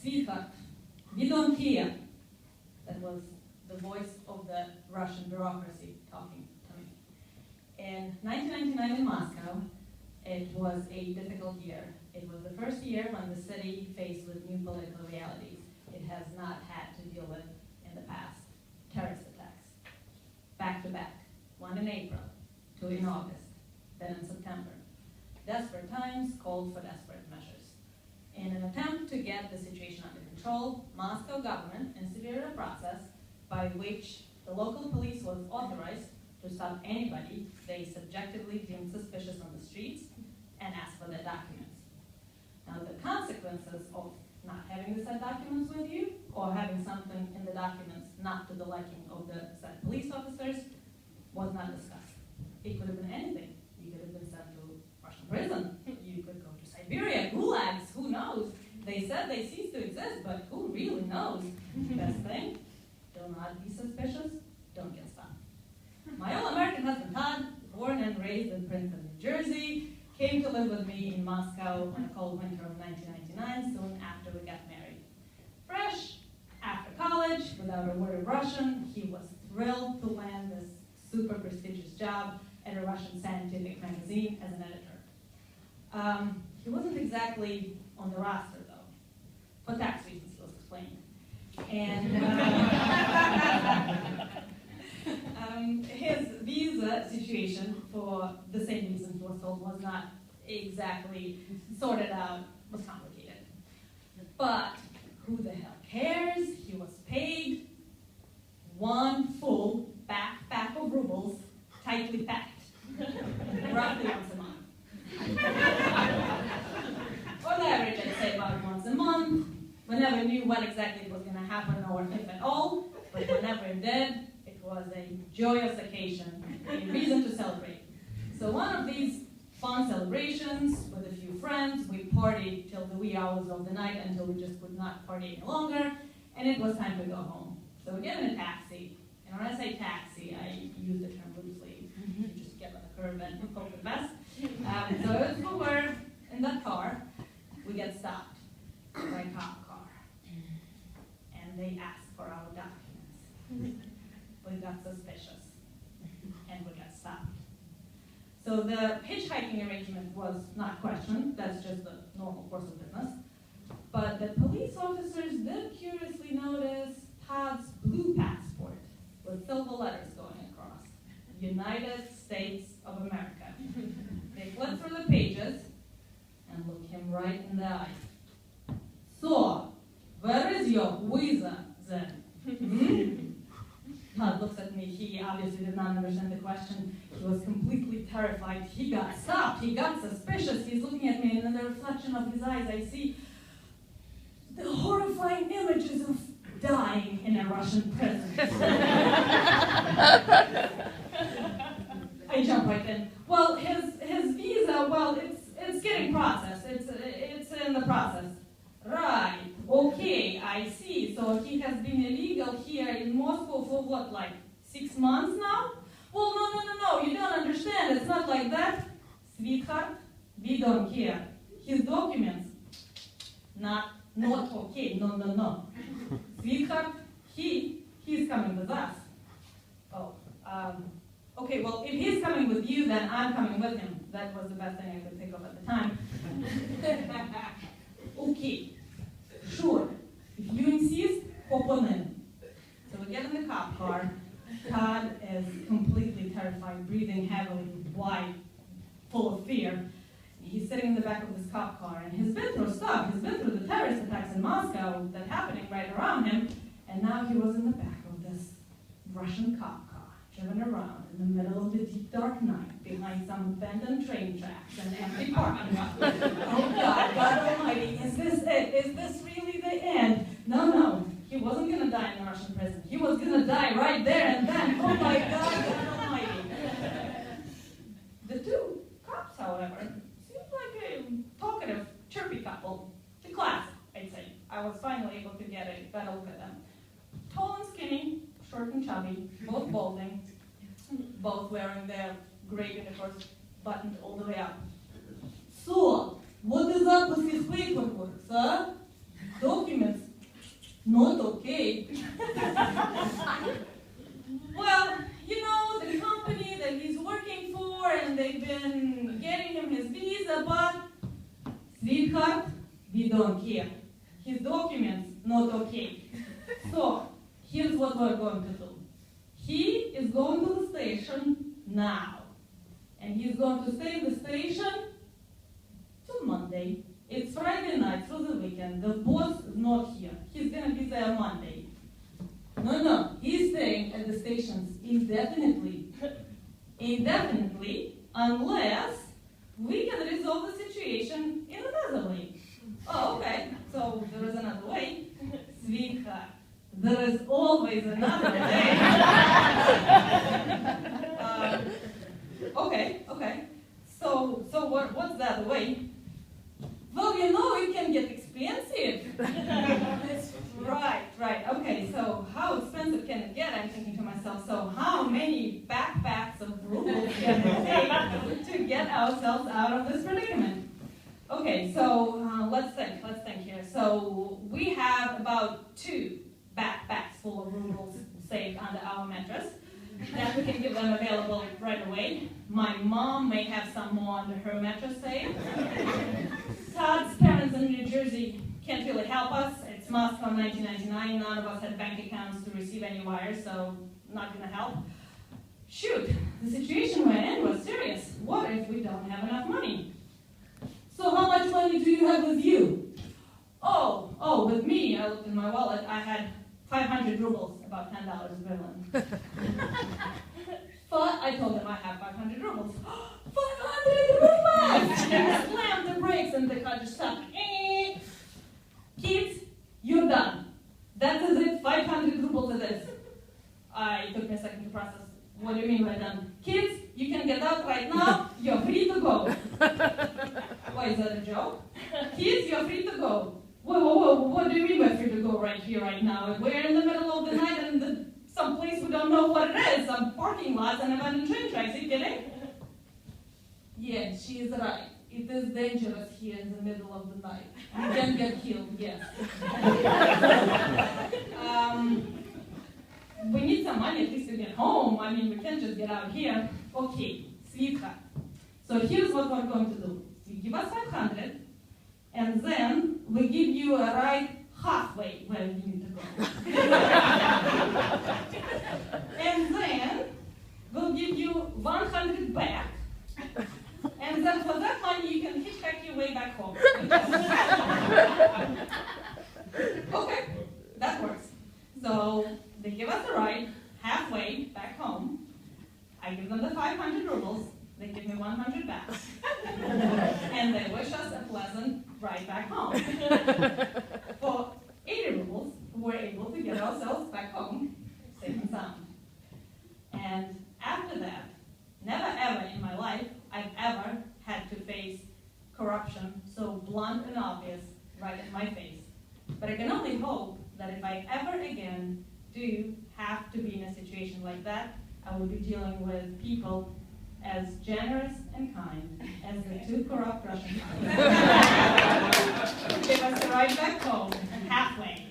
Sweetheart, we don't care. That was the voice of the Russian bureaucracy talking to me. In 1999 in Moscow, it was a difficult year. It was the first year when the city faced with new political realities it has not had to deal with in the past. Terrorist attacks, back to back, one in April, two in August, then in September. Desperate times called for desperate measures. In an attempt to get the situation under control, Moscow government instituted a process by which the local police was authorized to stop anybody they subjectively deemed suspicious on the streets and ask for their documents. Now, the consequences of not having the said documents with you or having something in the documents not to the liking of the said police officers was not discussed. It could have been anything. You could have been sent to Russian prison. You could go to Siberia, gulags, who knows? They said they ceased to exist, but who really knows? Best thing, do not be suspicious, don't get stopped. My all-American husband Todd, born and raised in Princeton, New Jersey, came to live with me in Moscow on a cold winter of 1999, soon after we got married. Fresh after college, without a word of Russian, he was thrilled to land this super prestigious job at a Russian scientific magazine as an editor. He wasn't exactly on the roster, though, for tax reasons, he was explaining. And his visa situation, for the same reason he was told, was not exactly sorted out, was complicated. But who the hell cares? He was paid one full backpack of rubles, tightly packed, roughly once a month. On average, I'd say about once a month. We never knew what exactly was going to happen or if at all, but whenever it did, it was a joyous occasion, a reason to celebrate. So one of these fun celebrations with a few friends, we partied till the wee hours of the night until we just could not party any longer, and it was time to go home. So we get in a taxi, and when I say taxi, I use the term loosely. You just get on the curb and hope for the best. So as we were in that car, we get stopped by a cop car, and they asked for our documents. We got suspicious, and we got stopped. So the hitchhiking arrangement was not questioned. That's just the normal course of business. But the police officers did curiously notice Todd's blue passport with silver letters going across. United States of America. They flipped through the pages and looked him right in the eye. So, where is your visa then? Todd looks at me. He obviously did not understand the question. He was completely terrified. He got stopped. He got suspicious. He's looking at me, and in the reflection of his eyes, I see the horrifying images of dying in a Russian prison. I jump right in. Well, his visa, well, it's getting processed. It's in the process. Right. Okay, I see. So he has been illegal here in Moscow for what, like 6 months now? Well, no, you don't understand. It's not like that. Sweetheart, we don't care. His documents, not okay. No. Sweetheart, he's coming with us. Oh, okay, well, if he's coming with you, then I'm coming with him. That was the best thing I could think of at the time. Okay. Sure. If you insist, hop on in. So we get in the cop car. Todd is completely terrified, breathing heavily, wide, full of fear. He's sitting in the back of this cop car, and he's been through stuff. He's been through the terrorist attacks in Moscow that happening right around him, and now he was in the back of this Russian cop car, driven around in the middle of the deep dark night, behind some abandoned train tracks and empty parking lot. Oh God Almighty, is this it? Is this really the end? No, he wasn't going to die in a Russian prison. He was going to die right there and then. Oh my God Almighty. The two cops, however, seemed like a talkative, chirpy couple. The classic, I'd say. I was finally able to get a better look at them. Tall and skinny, short and chubby, both balding, both wearing their gray uniforms buttoned all the way up. So, what is up with his paperwork, sir? Documents Not okay. Well, the company that he's working for, and they've been getting him his visa, but, sweetheart, we don't care. His documents, not okay. So, here's what we're going to do. He is going to the station now. And he's going to stay in the station till Monday. It's Friday night through the weekend. The boss is not here. He's going to be there Monday. No. He's staying at the stations indefinitely. Indefinitely, unless we can resolve the situation in another way. Oh, okay. So there is another way. Sweetheart, there is always another way. Okay. So what's the other way? Well, it can get expensive. Right. Okay, so how expensive can it get? I'm thinking to myself, so how many backpacks of rubles can it take to get ourselves out of this predicament? Okay, so let's think here. So we have about 2 backpacks full of rubles saved under our mattress that we can give them available right away. My mom may have some more under her mattress saved. Todd's parents in New Jersey can't really help us. It's Moscow 1999. None of us had bank accounts to receive any wires, so not going to help. Shoot, the situation we're in was serious. What if we don't have enough money? So how much money do you have with you? Oh, with me, I looked in my wallet. I had 500 rubles, about $10 equivalent. But I told him I have 500 rubles. 500 rubles! I slammed the brakes and the car just stopped. Kids, you're done. That is it, 500 rubles it is. It took me a second to process. What do you mean by done? Kids, you can get out right now. You're free to go. Why, is that a joke? Kids, you're free to go. Whoa, what do you mean we're free to go right here, right now? We're in the middle of the night and some place we don't know what it is, some parking lots and abandoned train tracks. Are you kidding? Yeah, she is right. It is dangerous here in the middle of the night. You can get killed, yes. We need some money at least to get home. I mean, we can't just get out here. Okay, sweetheart. So here's what we're going to do. You give us 500, and then we give you a ride halfway where you need to go. And then we'll give you 100 back. And then for that money, you can hitchhike your way back home. Okay, that works. So they give us a ride halfway back home. I give them the 500 rubles. They give me 100 back. And they wish us a pleasant ride back home. For 80 rubles, we're able to get ourselves back home safe and sound. And after that, never ever in my life I've ever had to face corruption so blunt and obvious right in my face. But I can only hope that if I ever again do have to be in a situation like that, I will be dealing with people as generous and kind as the 2 corrupt Russian guys. Give us a ride back home halfway.